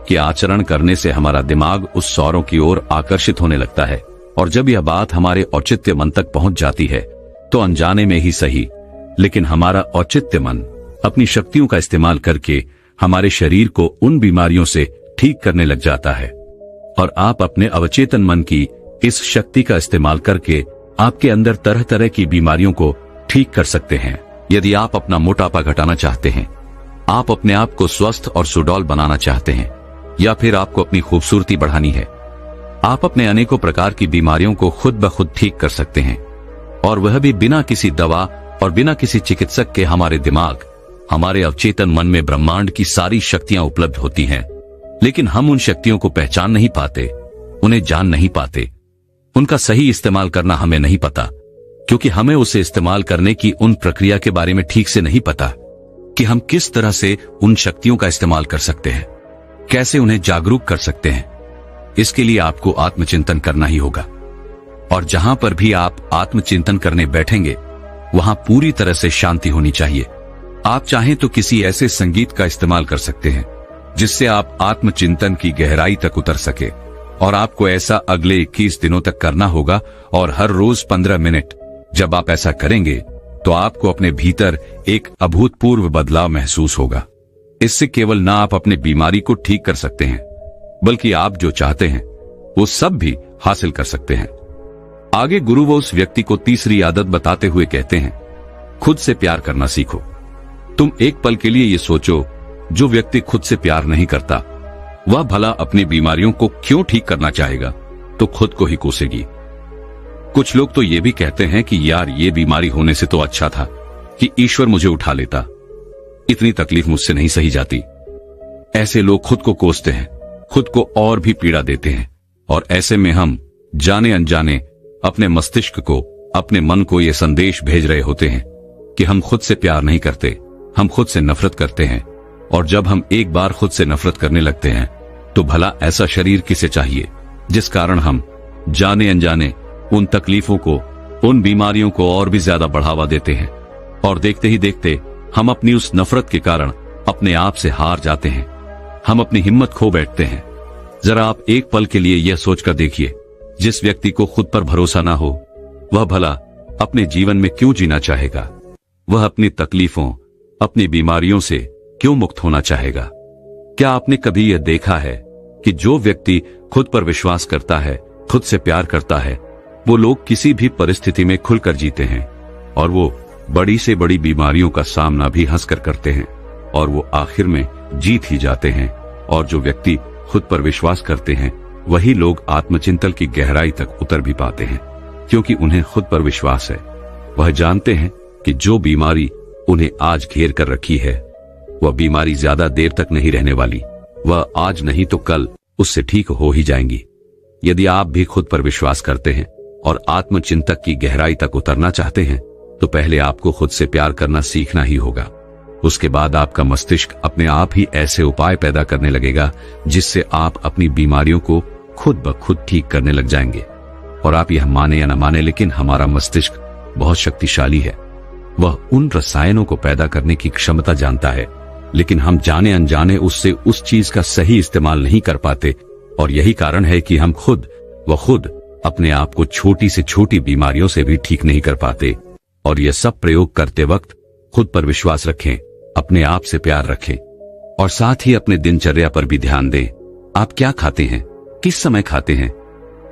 कि आचरण करने से हमारा दिमाग उस सौरों की ओर आकर्षित होने लगता है और जब यह बात हमारे औचित्य मन तक पहुंच जाती है तो अनजाने में ही सही, लेकिन हमारा औचित्य मन अपनी शक्तियों का इस्तेमाल करके हमारे शरीर को उन बीमारियों से ठीक करने लग जाता है। और आप अपने अवचेतन मन की इस शक्ति का इस्तेमाल करके आपके अंदर तरह तरह की बीमारियों को ठीक कर सकते हैं। यदि आप अपना मोटापा घटाना चाहते हैं, आप अपने आप को स्वस्थ और सुडौल बनाना चाहते हैं, या फिर आपको अपनी खूबसूरती बढ़ानी है, आप अपने अनेकों प्रकार की बीमारियों को खुद ब खुद ठीक कर सकते हैं, और वह भी बिना किसी दवा और बिना किसी चिकित्सक के। हमारे दिमाग, हमारे अवचेतन मन में ब्रह्मांड की सारी शक्तियां उपलब्ध होती हैं, लेकिन हम उन शक्तियों को पहचान नहीं पाते, उन्हें जान नहीं पाते। उनका सही इस्तेमाल करना हमें नहीं पता, क्योंकि हमें उसे इस्तेमाल करने की उन प्रक्रिया के बारे में ठीक से नहीं पता कि हम किस तरह से उन शक्तियों का इस्तेमाल कर सकते हैं, कैसे उन्हें जागरूक कर सकते हैं। इसके लिए आपको आत्मचिंतन करना ही होगा। और जहां पर भी आप आत्मचिंतन करने बैठेंगे, वहां पूरी तरह से शांति होनी चाहिए। आप चाहें तो किसी ऐसे संगीत का इस्तेमाल कर सकते हैं जिससे आप आत्मचिंतन की गहराई तक उतर सके। और आपको ऐसा अगले 21 दिनों तक करना होगा और हर रोज 15 मिनट। जब आप ऐसा करेंगे तो आपको अपने भीतर एक अभूतपूर्व बदलाव महसूस होगा। इससे केवल ना आप अपनी बीमारी को ठीक कर सकते हैं, बल्कि आप जो चाहते हैं वो सब भी हासिल कर सकते हैं। आगे गुरु वो उस व्यक्ति को तीसरी आदत बताते हुए कहते हैं, खुद से प्यार करना सीखो। तुम एक पल के लिए ये सोचो, जो व्यक्ति खुद से प्यार नहीं करता वह भला अपनी बीमारियों को क्यों ठीक करना चाहेगा, तो खुद को ही कोसेगी। कुछ लोग तो ये भी कहते हैं कि यार ये बीमारी होने से तो अच्छा था कि ईश्वर मुझे उठा लेता, इतनी तकलीफ मुझसे नहीं सही जाती। ऐसे लोग खुद को कोसते हैं, खुद को और भी पीड़ा देते हैं, और ऐसे में हम जाने अनजाने अपने मस्तिष्क को, अपने मन को यह संदेश भेज रहे होते हैं कि हम खुद से प्यार नहीं करते, हम खुद से नफरत करते हैं। और जब हम एक बार खुद से नफरत करने लगते हैं तो भला ऐसा शरीर किसे चाहिए जिस कारण हम जाने अनजाने उन तकलीफों को, उन बीमारियों को और भी ज्यादा बढ़ावा देते हैं। और देखते ही देखते हम अपनी उस नफरत के कारण अपने आप से हार जाते हैं, हम अपनी हिम्मत खो बैठते हैं। जरा आप एक पल के लिए यह सोचकर देखिए, जिस व्यक्ति को खुद पर भरोसा ना हो वह भला अपने जीवन में क्यों जीना चाहेगा? वह अपनी तकलीफों, अपनी बीमारियों से क्यों मुक्त होना चाहेगा? क्या आपने कभी यह देखा है कि जो व्यक्ति खुद पर विश्वास करता है, खुद से प्यार करता है, वो लोग किसी भी परिस्थिति में खुलकर जीते हैं, और वो बड़ी से बड़ी बीमारियों का सामना भी हंसकर करते हैं, और वो आखिर में जीत ही जाते हैं। और जो व्यक्ति खुद पर विश्वास करते हैं वही लोग आत्मचिंतन की गहराई तक उतर भी पाते हैं, क्योंकि उन्हें खुद पर विश्वास है। वह जानते हैं कि जो बीमारी उन्हें आज घेर कर रखी है वह बीमारी ज्यादा देर तक नहीं रहने वाली, वह आज नहीं तो कल उससे ठीक हो ही जाएंगी। यदि आप भी खुद पर विश्वास करते हैं और आत्मचिंतक की गहराई तक उतरना चाहते हैं तो पहले आपको खुद से प्यार करना सीखना ही होगा। उसके बाद आपका मस्तिष्क अपने आप ही ऐसे उपाय पैदा करने लगेगा जिससे आप अपनी बीमारियों को खुद ब खुद ठीक करने लग जाएंगे। और आप यह माने या न माने, लेकिन हमारा मस्तिष्क बहुत शक्तिशाली है। वह उन रसायनों को पैदा करने की क्षमता जानता है, लेकिन हम जाने अनजाने उससे उस चीज का सही इस्तेमाल नहीं कर पाते। और यही कारण है कि हम खुद अपने आप को छोटी से छोटी बीमारियों से भी ठीक नहीं कर पाते। और यह सब प्रयोग करते वक्त खुद पर विश्वास रखें, अपने आप से प्यार रखें, और साथ ही अपने दिनचर्या पर भी ध्यान दें। आप क्या खाते हैं, किस समय खाते हैं,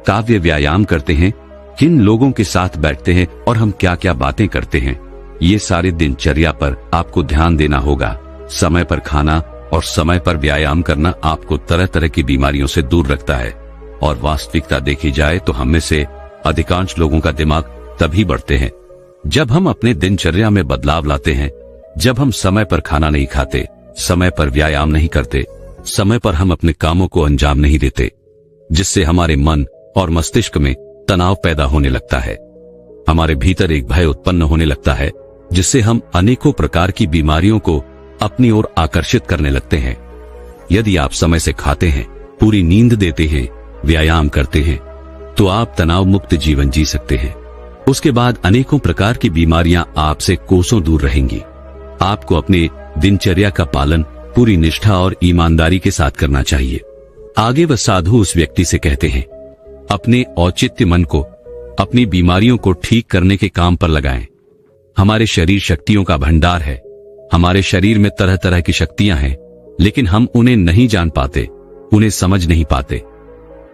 काव्य व्यायाम करते हैं, किन लोगों के साथ बैठते हैं, और हम क्या क्या बातें करते हैं, ये सारे दिनचर्या पर आपको ध्यान देना होगा। समय पर खाना और समय पर व्यायाम करना आपको तरह तरह की बीमारियों से दूर रखता है। और वास्तविकता देखी जाए तो हम में से अधिकांश लोगों का दिमाग तभी बढ़ते हैं जब हम अपने दिनचर्या में बदलाव लाते हैं, जब हम समय पर खाना नहीं खाते, समय पर व्यायाम नहीं करते, समय पर हम अपने कामों को अंजाम नहीं देते, जिससे हमारे मन और मस्तिष्क में तनाव पैदा होने लगता है। हमारे भीतर एक भय उत्पन्न होने लगता है जिससे हम अनेकों प्रकार की बीमारियों को अपनी ओर आकर्षित करने लगते हैं। यदि आप समय से खाते हैं, पूरी नींद देते हैं, व्यायाम करते हैं, तो आप तनाव मुक्त जीवन जी सकते हैं। उसके बाद अनेकों प्रकार की बीमारियां आपसे कोसों दूर रहेंगी। आपको अपने दिनचर्या का पालन पूरी निष्ठा और ईमानदारी के साथ करना चाहिए। आगे वह साधु उस व्यक्ति से कहते हैं, अपने औचित्य मन को अपनी बीमारियों को ठीक करने के काम पर लगाएं। हमारे शरीर शक्तियों का भंडार है। हमारे शरीर में तरह तरह की शक्तियां हैं, लेकिन हम उन्हें नहीं जान पाते, उन्हें समझ नहीं पाते।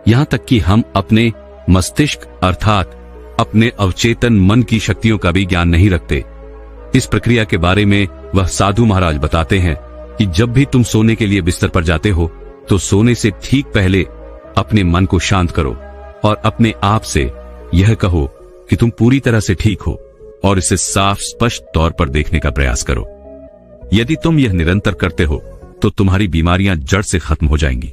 यहां तक कि हम अपने मस्तिष्क अर्थात अपने अवचेतन मन की शक्तियों का भी ज्ञान नहीं रखते। इस प्रक्रिया के बारे में वह साधु महाराज बताते हैं कि जब भी तुम सोने के लिए बिस्तर पर जाते हो तो सोने से ठीक पहले अपने मन को शांत करो और अपने आप से यह कहो कि तुम पूरी तरह से ठीक हो, और इसे साफ स्पष्ट तौर पर देखने का प्रयास करो। यदि तुम यह निरंतर करते हो तो तुम्हारी बीमारियां जड़ से खत्म हो जाएंगी।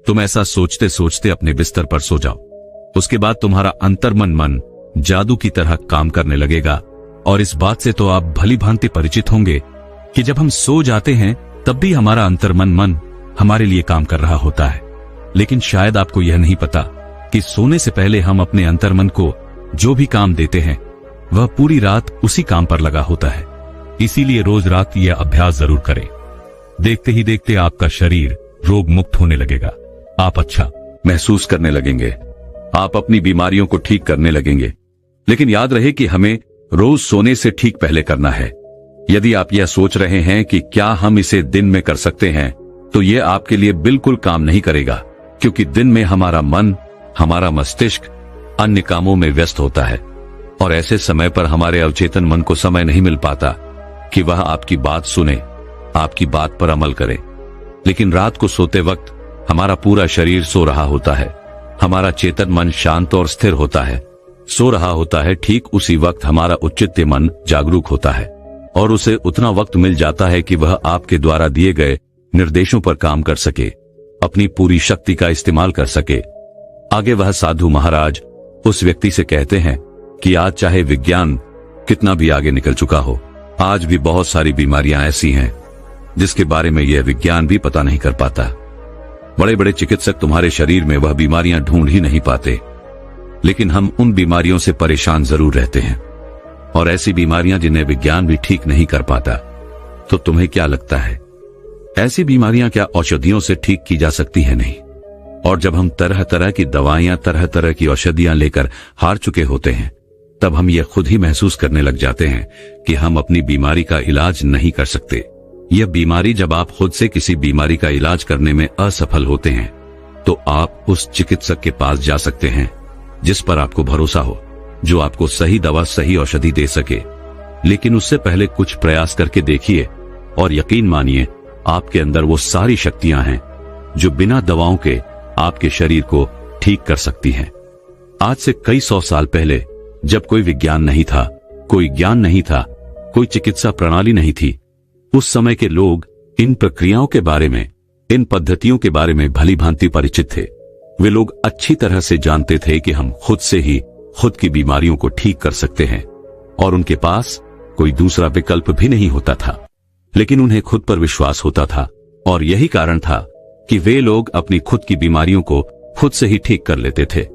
तुम ऐसा सोचते सोचते अपने बिस्तर पर सो जाओ। उसके बाद तुम्हारा अंतर्मन मन जादू की तरह काम करने लगेगा। और इस बात से तो आप भली भांति परिचित होंगे कि जब हम सो जाते हैं तब भी हमारा अंतर्मन मन हमारे लिए काम कर रहा होता है। लेकिन शायद आपको यह नहीं पता कि सोने से पहले हम अपने अंतर्मन को जो भी काम देते हैं वह पूरी रात उसी काम पर लगा होता है। इसीलिए रोज रात यह अभ्यास जरूर करें। देखते ही देखते आपका शरीर रोग मुक्त होने लगेगा। आप अच्छा महसूस करने लगेंगे, आप अपनी बीमारियों को ठीक करने लगेंगे। लेकिन याद रहे कि हमें रोज सोने से ठीक पहले करना है। यदि आप यह सोच रहे हैं कि क्या हम इसे दिन में कर सकते हैं, तो यह आपके लिए बिल्कुल काम नहीं करेगा, क्योंकि दिन में हमारा मन, हमारा मस्तिष्क अन्य कामों में व्यस्त होता है और ऐसे समय पर हमारे अवचेतन मन को समय नहीं मिल पाता कि वह आपकी बात सुने, आपकी बात पर अमल करे। लेकिन रात को सोते वक्त हमारा पूरा शरीर सो रहा होता है, हमारा चेतन मन शांत और स्थिर होता है, सो रहा होता है। ठीक उसी वक्त हमारा उच्चित्त मन जागरूक होता है और उसे उतना वक्त मिल जाता है कि वह आपके द्वारा दिए गए निर्देशों पर काम कर सके, अपनी पूरी शक्ति का इस्तेमाल कर सके। आगे वह साधु महाराज उस व्यक्ति से कहते हैं कि आज चाहे विज्ञान कितना भी आगे निकल चुका हो, आज भी बहुत सारी बीमारियां ऐसी हैं जिसके बारे में यह विज्ञान भी पता नहीं कर पाता। बड़े बड़े चिकित्सक तुम्हारे शरीर में वह बीमारियां ढूंढ ही नहीं पाते, लेकिन हम उन बीमारियों से परेशान जरूर रहते हैं, और ऐसी बीमारियां जिन्हें विज्ञान भी ठीक नहीं कर पाता। तो तुम्हें क्या लगता है, ऐसी बीमारियां क्या औषधियों से ठीक की जा सकती है? नहीं। और जब हम तरह तरह की दवाइयां, तरह तरह की औषधियां लेकर हार चुके होते हैं, तब हम यह खुद ही महसूस करने लग जाते हैं कि हम अपनी बीमारी का इलाज नहीं कर सकते। यह बीमारी, जब आप खुद से किसी बीमारी का इलाज करने में असफल होते हैं, तो आप उस चिकित्सक के पास जा सकते हैं जिस पर आपको भरोसा हो, जो आपको सही दवा, सही औषधि दे सके। लेकिन उससे पहले कुछ प्रयास करके देखिए और यकीन मानिए, आपके अंदर वो सारी शक्तियां हैं जो बिना दवाओं के आपके शरीर को ठीक कर सकती हैं। आज से कई 100 साल पहले, जब कोई विज्ञान नहीं था, कोई ज्ञान नहीं था, कोई चिकित्सा प्रणाली नहीं थी, उस समय के लोग इन प्रक्रियाओं के बारे में, इन पद्धतियों के बारे में भली भांति परिचित थे। वे लोग अच्छी तरह से जानते थे कि हम खुद से ही खुद की बीमारियों को ठीक कर सकते हैं, और उनके पास कोई दूसरा विकल्प भी नहीं होता था। लेकिन उन्हें खुद पर विश्वास होता था, और यही कारण था कि वे लोग अपनी खुद की बीमारियों को खुद से ही ठीक कर लेते थे।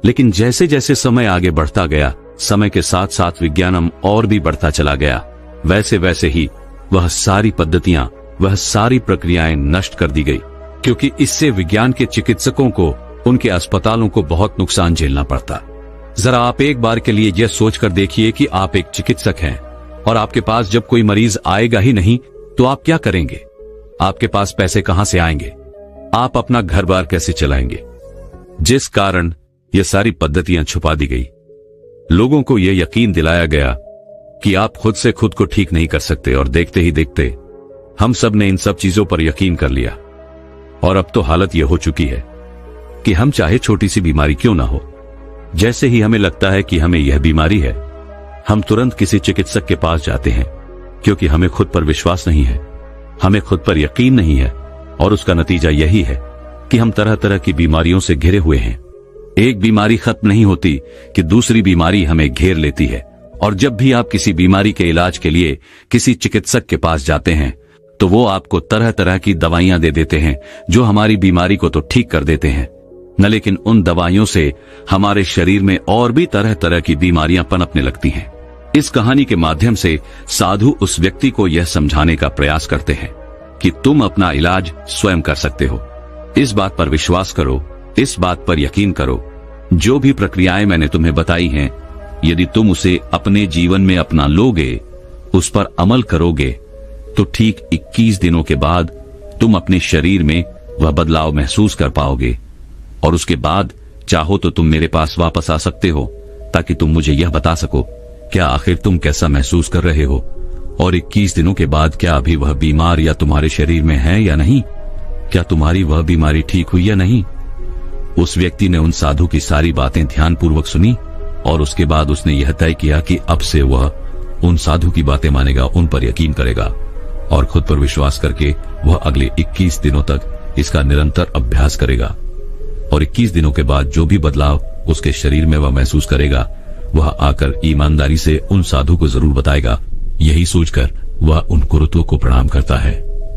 लेकिन जैसे जैसे समय आगे बढ़ता गया, समय के साथ साथ विज्ञान और भी बढ़ता चला गया, वैसे वैसे ही वह सारी पद्धतियां, वह सारी प्रक्रियाएं नष्ट कर दी गई, क्योंकि इससे विज्ञान के चिकित्सकों को, उनके अस्पतालों को बहुत नुकसान झेलना पड़ता। जरा आप एक बार के लिए यह सोचकर देखिए कि आप एक चिकित्सक हैं और आपके पास जब कोई मरीज आएगा ही नहीं, तो आप क्या करेंगे? आपके पास पैसे कहां से आएंगे? आप अपना घर बार कैसे चलाएंगे? जिस कारण ये सारी पद्धतियां छुपा दी गई, लोगों को यह यकीन दिलाया गया कि आप खुद से खुद को ठीक नहीं कर सकते, और देखते ही देखते हम सब ने इन सब चीजों पर यकीन कर लिया। और अब तो हालत यह हो चुकी है कि हम चाहे छोटी सी बीमारी क्यों ना हो, जैसे ही हमें लगता है कि हमें यह बीमारी है, हम तुरंत किसी चिकित्सक के पास जाते हैं, क्योंकि हमें खुद पर विश्वास नहीं है, हमें खुद पर यकीन नहीं है, और उसका नतीजा यही है कि हम तरह तरह की बीमारियों से घिरे हुए हैं। एक बीमारी खत्म नहीं होती कि दूसरी बीमारी हमें घेर लेती है, और जब भी आप किसी बीमारी के इलाज के लिए किसी चिकित्सक के पास जाते हैं, तो वो आपको तरह तरह की दवाइयां दे देते हैं जो हमारी बीमारी को तो ठीक कर देते हैं न, लेकिन उन दवाइयों से हमारे शरीर में और भी तरह तरह की बीमारियां पनपने लगती हैं। इस कहानी के माध्यम से साधु उस व्यक्ति को यह समझाने का प्रयास करते हैं कि तुम अपना इलाज स्वयं कर सकते हो। इस बात पर विश्वास करो, इस बात पर यकीन करो। जो भी प्रक्रियाएं मैंने तुम्हें बताई हैं, यदि तुम उसे अपने जीवन में अपना लोगे, उस पर अमल करोगे, तो ठीक 21 दिनों के बाद तुम अपने शरीर में वह बदलाव महसूस कर पाओगे, और उसके बाद चाहो तो तुम मेरे पास वापस आ सकते हो, ताकि तुम मुझे यह बता सको क्या आखिर तुम कैसा महसूस कर रहे हो, और 21 दिनों के बाद क्या अभी वह बीमार या तुम्हारे शरीर में है या नहीं, क्या तुम्हारी वह बीमारी ठीक हुई या नहीं। उस व्यक्ति ने उन साधु की सारी बातें ध्यानपूर्वक सुनी, और उसके बाद उसने यह तय किया कि अब से वह उन साधु की बातें मानेगा, उन पर यकीन करेगा, और खुद पर विश्वास करके वह अगले 21 दिनों तक इसका निरंतर अभ्यास करेगा। और 21 दिनों के बाद जो भी बदलाव उसके शरीर में वह महसूस करेगा, वह आकर ईमानदारी से उन साधु को जरूर बताएगा। यही सोचकर वह उन कुरुतों को प्रणाम करता है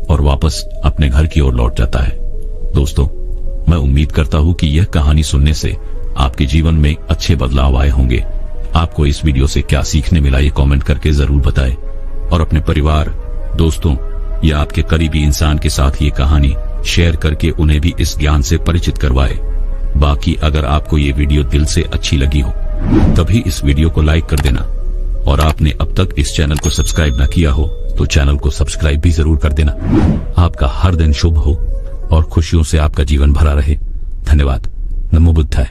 और वापस अपने घर की ओर लौट जाता है। दोस्तों, मैं उम्मीद करता हूं कि यह कहानी सुनने से आपके जीवन में अच्छे बदलाव आए होंगे। आपको इस वीडियो से क्या सीखने मिला, ये कमेंट करके जरूर बताएं, और अपने परिवार, दोस्तों या आपके करीबी इंसान के साथ ये कहानी शेयर करके उन्हें भी इस ज्ञान से परिचित करवाएं। बाकी अगर आपको ये वीडियो दिल से अच्छी लगी हो, तभी इस वीडियो को लाइक कर देना, और आपने अब तक इस चैनल को सब्सक्राइब न किया हो तो चैनल को सब्सक्राइब भी जरूर कर देना। आपका हर दिन शुभ हो और खुशियों से आपका जीवन भरा रहे। धन्यवाद। नमो बुद्धाय।